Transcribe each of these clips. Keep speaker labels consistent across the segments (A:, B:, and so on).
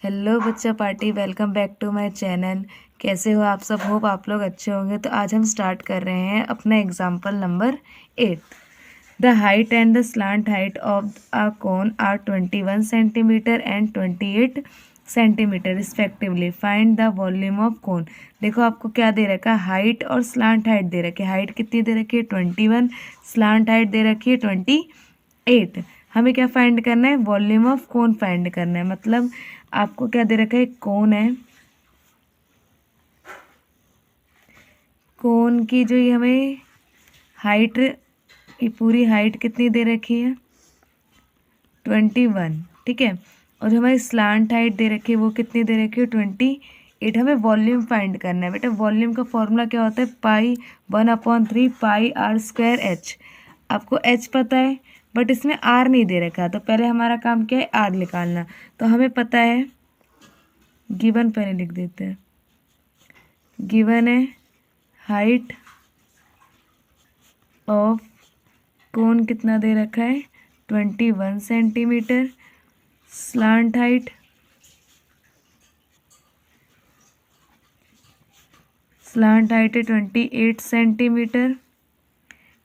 A: Hello बच्चा party, welcome back to my channel. कैसे हो आप सब? होप आप लोग अच्छे होंगे। तो आज हम स्टार्ट कर रहे हैं अपना example number 8। The height and the slant height of a cone are 21 centimetre and 28 centimetre respectively. Find the volume of cone. देखो आपको क्या दे रखा है, हाइट और स्लांट हाइट दे रखी है। हाइट कितनी दे रखी है? 21। स्लांट हाइट दे रखी है 28। हमें क्या फाइंड करना है? वॉल्यूम ऑफ कोन फाइंड करना है। मतलब आपको क्या दे रखा है? कोन है, कोन की जो ये हमें हाइट, ये पूरी हाइट कितनी दे रखी है? 21, ठीक है। और जो हमारी स्लांट हाइट दे रखी है वो कितनी दे रखी है? 28। हमें वॉल्यूम फाइंड करना है बेटा। वॉल्यूम का फॉर्मूला क्या होता है? पाई 1/3 पाई आर स्क्वायर एच। आपको एच पता है बट इसमें आर नहीं दे रखा, तो पहले हमारा काम क्या है? आर निकालना। तो हमें पता है, गिवन पहले लिख देते हैं। गिवन है हाइट ऑफ कोन कितना दे रखा है? 21 centimetre. Slant height, slant height है 28 सेंटीमीटर।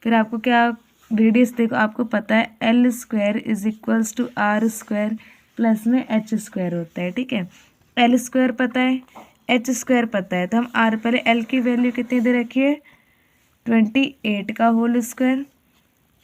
A: फिर आपको क्या, रेडियस देखो आपको पता है L square is equals to R square plus में एच स्क्वायर होता है, ठीक है। एल स्क्वायर पता है, एच स्क्वायर पता है, तो हम आर, पहले एल की वैल्यू कितनी दे रखी है? 28 का whole square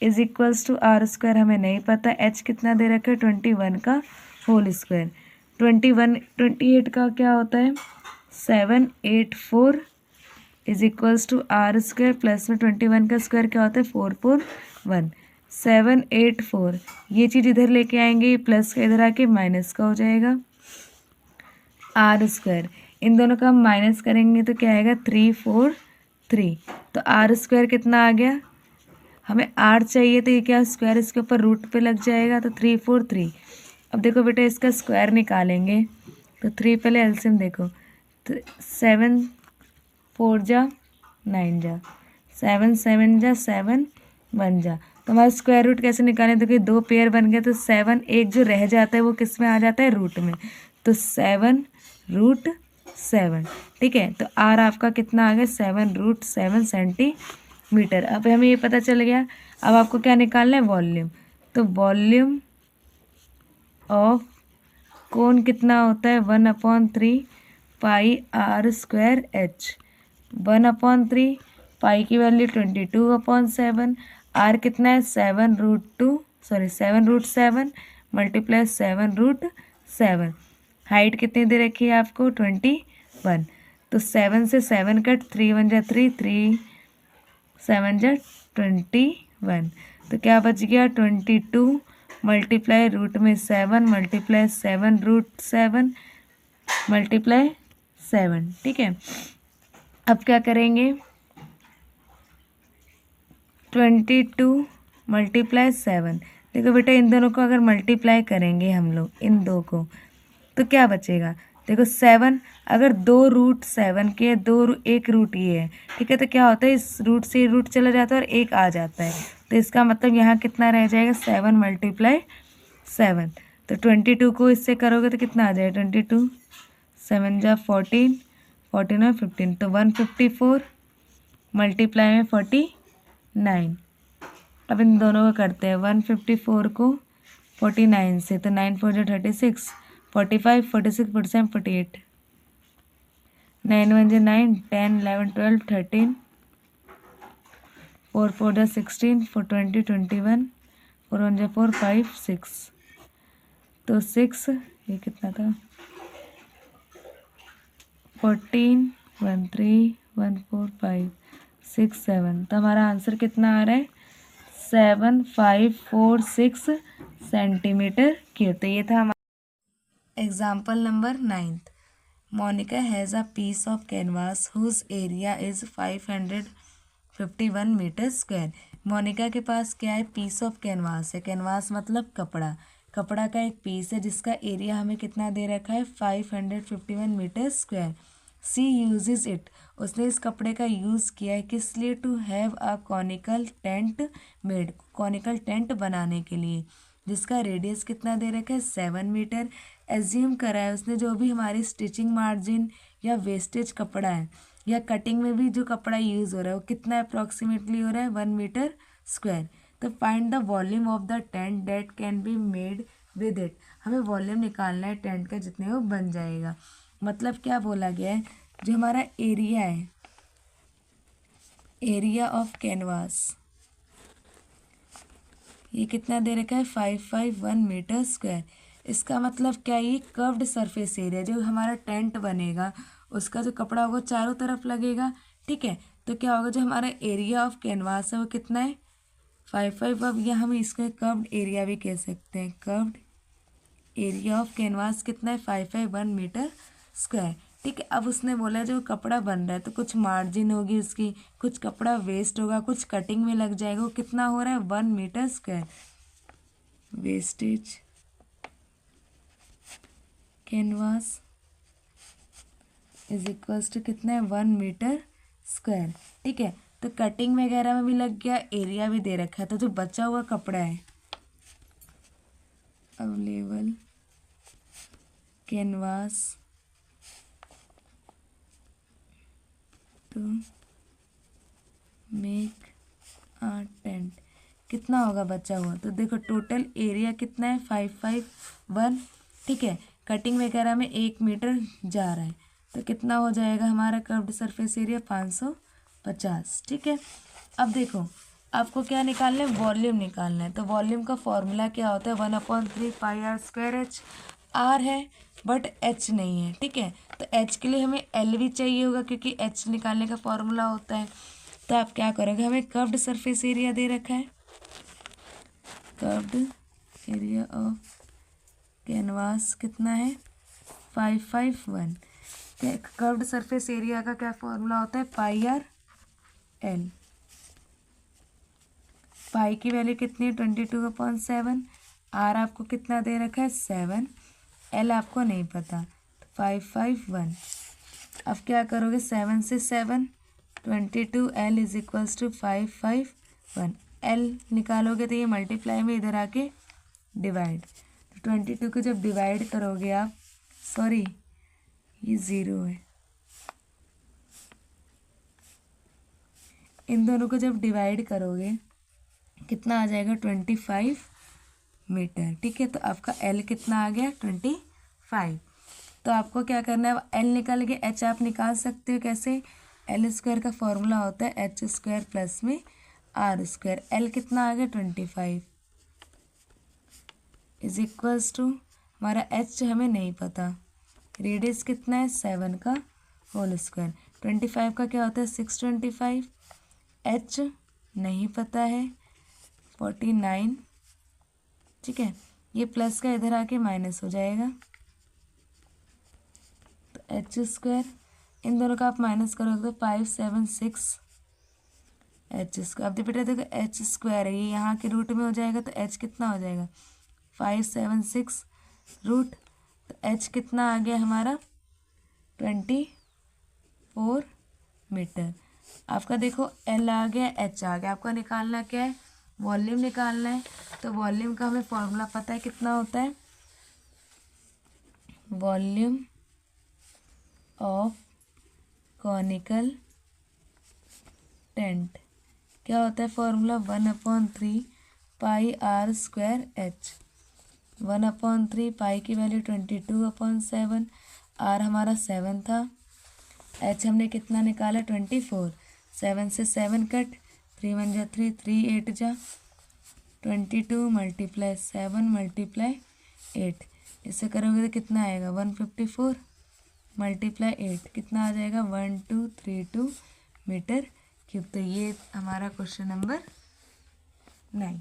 A: is equals to R square हमें नहीं पता। एच कितना दे रखा है? 21 का होल स्क्वायर। 28 का क्या होता है? 784 is equals to R square plus में 21 का स्क्वायर क्या होता है? 441। 784, ये चीज़ इधर लेके आएंगे, प्लस का इधर आके माइनस का हो जाएगा। आर स्क्वायर, इन दोनों का हम माइनस करेंगे तो क्या आएगा? 343। तो आर स्क्वायर कितना आ गया? हमें आर चाहिए तो ये क्या, स्क्वायर इसके ऊपर रूट पे लग जाएगा, तो 343। अब देखो बेटा इसका स्क्वायर निकालेंगे तो 3, पहले एलसीएम देखो, तो 7 4 जा 9 जा, 7 7 जा 7 1 जा। तो हमारा स्क्वायर रूट कैसे निकालें? तो कि 2 पेयर बन गया, तो 7, एक जो रह जाता है वो किस में आ जाता है? रूट में। तो 7√7, ठीक है। तो आर आपका कितना आ गया? 7√7 सेंटीमीटर। अब हमें ये पता चल गया। अब आपको क्या निकालना है? वॉल्यूम। तो वॉल्यूम ऑफ कोन कितना होता है? 1/3 pi R square H. 1/3 pi की वैल्यू 22/7। आर कितना है? 7√7 मल्टीप्लाई 7√7। हाइट कितनी दे रखी है आपको? 21। तो 7 से 7 कट, 3 1 जा 3, 3 7 जा 21। तो क्या बच गया? 22 मल्टीप्लाई रूट में 7 मल्टीप्लाई 7√7 मल्टीप्लाई 7, ठीक है। अब क्या करेंगे? 22 मल्टीप्लाई 7। देखो बेटा इन दोनों को अगर मल्टीप्लाई करेंगे हम लोग, इन दो को, तो क्या बचेगा? देखो 7, अगर 2√7 के एक रूट ये है, ठीक है, तो क्या होता है? इस रूट से रूट चला जाता है और एक आ जाता है, तो इसका मतलब यहाँ कितना रह जाएगा? 7 मल्टीप्लाई 7। तो 22 को इससे करोगे तो कितना आ जाएगा? 22 7 जा 14, 14 और 15, तो 154 मल्टीप्लाई में 49। अब इन दोनों को करते हैं, 154 को 49 से, तो 9 4 जा 36, 45 46 47 48, 9 1 जा 9, 10 11 12 13, 4 4 जा 16, 4 20 21, 4 1 जा 4 5 6, तो 6, ये कितना था? 14 1 3 1 4 5 6 7। तो हमारा आंसर कितना आ रहा है? 7546 सेंटीमीटर क्यूब। तो ये था हमारा example number 9। Monica has a piece of canvas whose area is 551 metre square. Monica के पास क्या है? पीस ऑफ कैनवास है। कैनवास मतलब कपड़ा, कपड़ा का एक पीस है जिसका एरिया हमें कितना दे रखा है? 551 metre square. She uses it, उसने इस कपड़े का यूज़ किया है किस लिए? To have a conical tent made, conical tent बनाने के लिए, जिसका रेडियस कितना दे रखा है? 7 मीटर। एज्यूम करा है उसने, जो भी हमारी स्टिचिंग मार्जिन या वेस्टेज कपड़ा है या कटिंग में भी जो कपड़ा यूज़ हो रहा है वो कितना अप्रॉक्सीमेटली हो रहा है 1 मीटर स्क्वायर। तो find the volume of the tent that can be made with it. हमें वॉल्यूम निकालना है टेंट का जितने वो बन जाएगा। मतलब क्या बोला गया है, जो हमारा एरिया है, एरिया ऑफ कैनवास, ये कितना दे रखा है 551 मीटर स्क्वायर। इसका मतलब क्या है, ये कर्व्ड सरफेस एरिया जो हमारा टेंट बनेगा उसका जो कपड़ा होगा चारों तरफ लगेगा। ठीक है, तो क्या होगा, जो हमारा एरिया ऑफ कैनवास है वो कितना है 55। अब या हम इसको कर्व्ड एरिया भी कह सकते हैं। कर्व्ड एरिया ऑफ कैनवास कितना है 551 मीटर स्क्वायर। ठीक है, अब उसने बोला जो कपड़ा बन रहा है तो कुछ मार्जिन होगी उसकी, कुछ कपड़ा वेस्ट होगा, कुछ कटिंग में लग जाएगा, वो कितना हो रहा है 1 metre square. Wastage canvas is equals to कितना है 1 मीटर स्क्वायर। ठीक है, तो कटिंग वगैरह में भी लग गया, एरिया भी दे रखा है, तो जो बचा हुआ कपड़ा है available canvas to make a tent, कितना होगा बचा हुआ। तो देखो टोटल एरिया कितना है 551। ठीक है, कटिंग वगैरह में 1 मीटर जा रहा है, तो कितना हो जाएगा हमारा कर्व्ड सरफेस एरिया 550। ठीक है, अब देखो आपको क्या निकालना है, वॉल्यूम निकालना है। तो वॉल्यूम का फॉर्मूला क्या होता है 1/3 pi R square H. Are है बट एच नहीं है। ठीक है, तो एच के लिए हमें एल भी चाहिए होगा क्योंकि एच निकालने का फॉर्मूला होता है। तो आप क्या करोगे, हमें कर्व्ड सरफेस एरिया दे रखा है, कर्व्ड एरिया ऑफ कैनवास कितना है 551। कर्व्ड सरफेस एरिया का क्या फॉर्मूला होता है पाई आर एल। पाई की वैल्यू कितनी है 22/7। आर आपको कितना दे रखा है 7। एल आपको नहीं पता 551। अब क्या करोगे 7 से 7 22, L is equals to 551। L निकालोगे तो ये मल्टीप्लाई में इधर आके डिवाइड, तो 22 को जब डिवाइड करोगे आप, सॉरी ये 0 है, इन दोनों को जब डिवाइड करोगे कितना आ जाएगा 25 मीटर। ठीक है, तो आपका एल कितना आ गया 25। तो आपको क्या करना है, एल निकाल के एच आप निकाल सकते हो कैसे, एल स्क्वायर का फॉर्मूला होता है एच स्क्वायर प्लस में आर स्क्वायर। एल कितना आ गया 25 इज इक्वल्स टू, हमारा एच हमें नहीं पता, रेडियस कितना है 7 का होल स्क्वायर। 25 का क्या होता है 625, एच नहीं पता है 49। ठीक है, ये प्लस का इधर आके माइनस हो जाएगा, तो एच स्क्वायर, इन दोनों का आप माइनस करोगे तो 576 एच स्क्वायर। अब बेटा देखो एच स्क्वायर है, ये यहाँ के रूट में हो जाएगा, तो एच कितना हो जाएगा 576 रूट, तो एच कितना आ गया हमारा 24 मीटर। आपका देखो एल आ गया, एच आ गया, आपका निकालना क्या है वॉल्यूम निकालना है। तो वॉल्यूम का हमें फॉर्मूला पता है कितना होता है, वॉल्यूम ऑफ कॉनिकल टेंट क्या होता है formula 1/3 pi R square H. 1/3 pi की वैल्यू 22/7, आर हमारा 7 था, एच हमने कितना निकाला 24। 7 से 7 कट, 3 1 जा 3, 3 8 जा 22 मल्टीप्लाई 7 मल्टीप्लाई 8, इसे करोगे तो कितना आएगा 154 मल्टीप्लाई 8 कितना आ जाएगा 1232 मीटर क्यूब। तो ये हमारा क्वेश्चन नंबर 9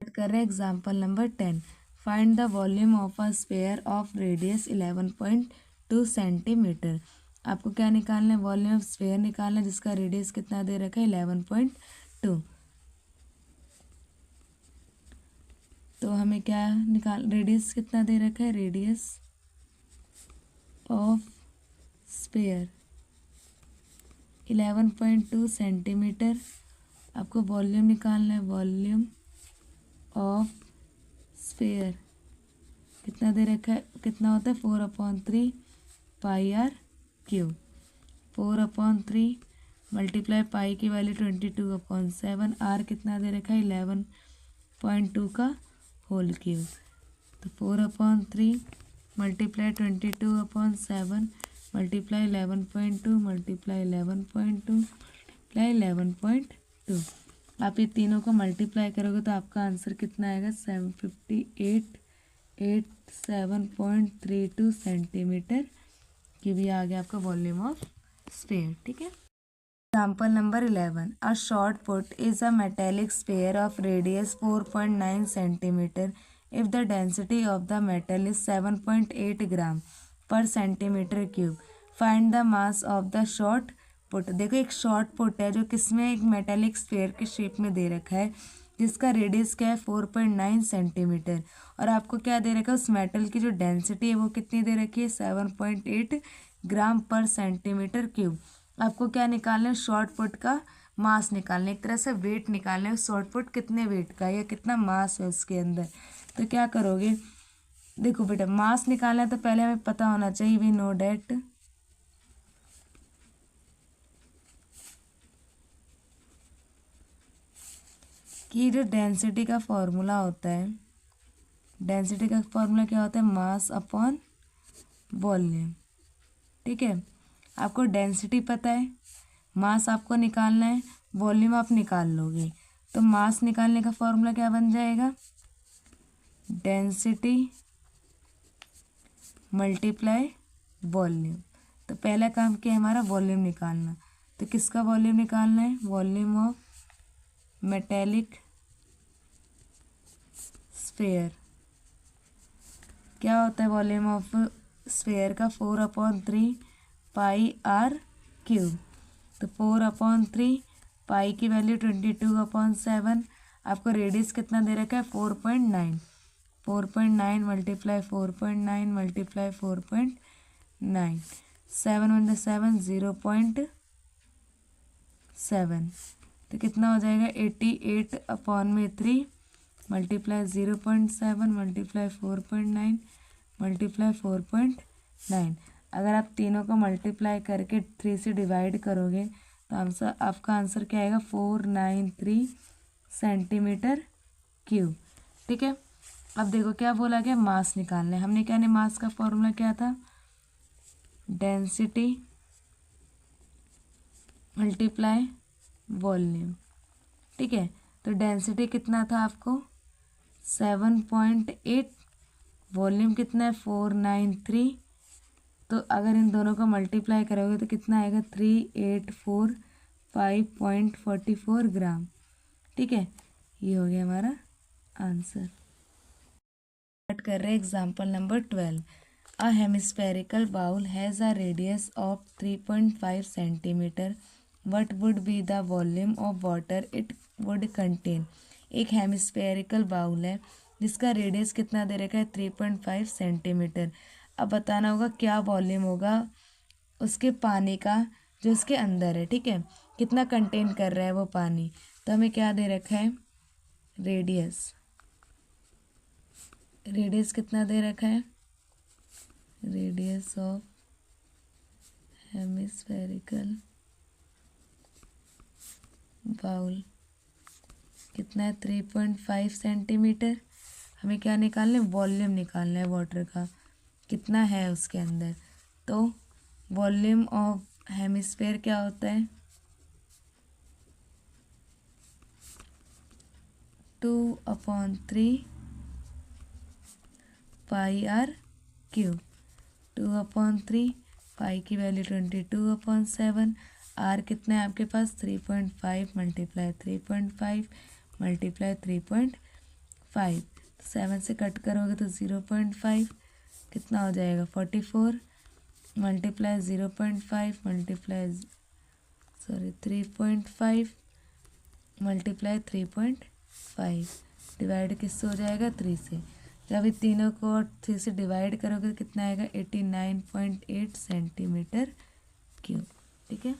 A: कर रहे हैं। Example number 10, find the volume of a sphere of radius 11.2 centimetre. आपको क्या निकालना है, वॉल्यूम ऑफ स्फीयर निकालना है जिसका रेडियस कितना दे रखा है 11.2। तो हमें क्या रेडियस कितना दे रखा है, रेडियस ऑफ स्फीयर 11.2 सेंटीमीटर। आपको वॉल्यूम निकालना है, वॉल्यूम ऑफ स्फीयर कितना दे रखा है, कितना होता है 4/3 पाई आर क्यूब। 4/3 मल्टीप्लाई पाई की वैल्यू 22/7, आर कितना दे रखा है 11.2 का होल क्यूब। तो 4/3 मल्टीप्लाई 22/7 मल्टीप्लाई 11.2 मल्टीप्लाई 11.2 मल्टीप्लाई 11.2। आप ये तीनों को मल्टीप्लाई करोगे तो आपका आंसर कितना आएगा 75887.32 सेंटीमीटर की भी आ गया आपका वॉल्यूम ऑफ स्फीयर। ठीक है। Example number 11, a short put is a metallic sphere of radius 4.9 centimetre if the density of the metal is 7.8 ग्राम पर centimetre cube. Find the mass of the short put. देखो एक short put है जो किसमें एक metallic sphere के shape में दे रखा है, जिसका रेडियस क्या है 4.9 सेंटीमीटर, और आपको क्या दे रखा है उस मेटल की जो डेंसिटी है वो कितनी दे रखी है 7.8 ग्राम पर सेंटीमीटर क्यूब। आपको क्या निकालना है, शॉर्ट पुट का मास निकालना है, एक तरह से वेट निकालना है शॉर्ट पुट कितने वेट का है या कितना मास है उसके अंदर। तो क्या करोगे, देखो बेटा मास निकालना है तो पहले हमें पता होना चाहिए, वी नो डेट कि जो डेंसिटी का फॉर्मूला होता है, डेंसिटी का फॉर्मूला क्या होता है मास अपॉन वॉल्यूम। ठीक है, आपको डेंसिटी पता है, मास आपको निकालना है, वॉल्यूम आप निकाल लोगे। तो मास निकालने का फॉर्मूला क्या बन जाएगा, डेंसिटी मल्टीप्लाई वॉल्यूम। तो पहला काम क्या है हमारा वॉल्यूम निकालना। तो किसका वॉल्यूम निकालना है, वॉल्यूम ऑफ मेटेलिक स्फीयर। क्या होता है वॉल्यूम ऑफ स्फीयर का 4/3 पाई आर क्यूब। तो 4/3 पाई की वैल्यू 22/7, आपको रेडियस कितना दे रखा है 4.9, 4.9 मल्टीप्लाई 4.9 मल्टीप्लाई 4.9, 7 × 7 0.7, तो कितना हो जाएगा 88/3 मल्टीप्लाई 0.7 मल्टीप्लाई 4.9 मल्टीप्लाई 4.9। अगर आप तीनों को मल्टीप्लाई करके 3 से डिवाइड करोगे तो आंसर आपका आंसर क्या आएगा 493 सेंटीमीटर क्यूब। ठीक है, अब देखो क्या बोला गया, मास निकालना है। हमने क्या नहीं, मास का फॉर्मूला क्या था, डेंसिटी मल्टीप्लाई वॉल्यूम। ठीक है, तो डेंसिटी कितना था आपको 7.8, वॉल्यूम कितना है 493। तो अगर इन दोनों को मल्टीप्लाई करोगे तो कितना आएगा 3845.44 ग्राम। ठीक है, ये हो गया हमारा आंसर। स्टार्ट कर रहे हैं example number 12, a hemispherical bowl has a radius of 3.5 centimetre, what would be the volume of water it would contain. एक हेमिस्फेरिकल बाउल है जिसका रेडियस कितना दे रखा है 3.5 सेंटीमीटर। अब बताना होगा क्या वॉल्यूम होगा उसके पानी का जो उसके अंदर है। ठीक है, कितना कंटेन कर रहा है वो पानी। तो हमें क्या दे रखा है, रेडियस, रेडियस कितना दे रखा है, रेडियस ऑफ हेमिस्फेरिकल बाउल कितना है 3.5 सेंटीमीटर। हमें क्या निकालना है, वॉल्यूम निकालना है वाटर का, कितना है उसके अंदर। तो वॉल्यूम ऑफ हेमिस्फेयर क्या होता है 2/3 पाई आर क्यूब। 2/3 पाई की वैल्यू 22/7, आर कितना है आपके पास 3.5 मल्टीप्लाई 3.5 मल्टीप्लाई 3.5, 7 से कट करोगे तो 0.5, कितना हो जाएगा 44 मल्टीप्लाई 0.5 मल्टीप्लाई 3.5 मल्टीप्लाई 3.5, डिवाइड किससे हो जाएगा 3 से। जब ये तीनों को 3 से डिवाइड करोगे कितना आएगा 89.8 सेंटीमीटर क्यूब। ठीक है।